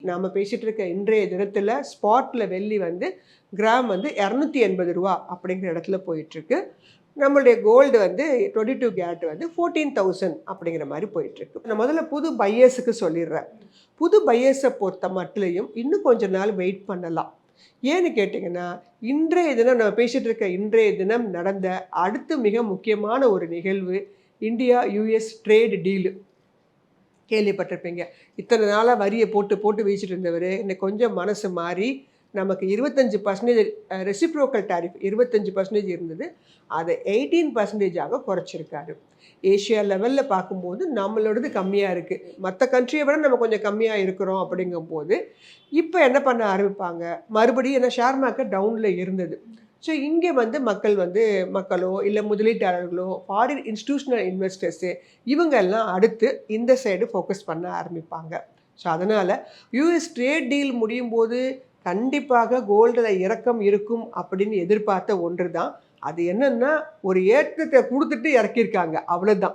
நாம பேசிட்டு இருக்க இன்றைய தினத்துல ஸ்பாட்ல வெள்ளி வந்து கிராம் வந்து 280 ரூபா அப்படிங்கிற இடத்துல போயிட்டு இருக்கு. நம்மளுடைய கோல்டு வந்து 22 கேரட் வந்து 14,000 அப்படிங்கிற மாதிரி போயிட்டு இருக்கு. நான் முதல்ல புது பையர்ஸுக்கு சொல்லிடுறேன். புது பையர்ஸை பொறுத்த மட்டும் இன்னும் கொஞ்ச நாள் வெயிட் பண்ணலாம். ஏன்னு கேட்டிங்கன்னா, இன்றைய தினம் நம்ம பேசிட்டு இருக்க இன்றைய தினம் நடந்த அடுத்து மிக முக்கியமான ஒரு நிகழ்வு இந்தியா யுஎஸ் ட்ரேட் டீலு. கேள்விப்பட்டிருப்பீங்க. இத்தனை நாளாக வரியை போட்டு போட்டு வீசிட்டு இருந்தவர் இன்னைக்கு கொஞ்சம் மனசு மாறி நமக்கு 25% ரெசிப்ரோக்கல் டாரிஃப் 25% இருந்தது, அதை 18%ஆக குறைச்சிருக்காரு. ஏஷியா லெவலில் பார்க்கும்போது நம்மளோடது கம்மியாக இருக்குது. மற்ற கண்ட்ரியை விட நம்ம கொஞ்சம் கம்மியாக இருக்கிறோம். அப்படிங்கும்போது இப்போ என்ன பண்ண ஆரம்பிப்பாங்க, மறுபடியும் என்ன ஷேர் மார்க்கெட் டவுனில் இருந்தது. ஸோ இங்கே வந்து மக்களோ இல்லை முதலீட்டாளர்களோ ஃபாரின் இன்ஸ்டிடியூஷனல் இன்வெஸ்டர்ஸு இவங்க எல்லாம் அடுத்து இந்த சைடு ஃபோக்கஸ் பண்ண ஆரம்பிப்பாங்க. ஸோ அதனால் யூஎஸ் ட்ரேட் டீல் முடியும் போது கண்டிப்பாக கோல்டில் இறக்கம் இருக்கும் அப்படின்னு எதிர்பார்த்த ஒன்று தான். அது என்னன்னா ஒரு ஏற்றத்தை கொடுத்துட்டு இறக்கியிருக்காங்க, அவ்வளோதான்.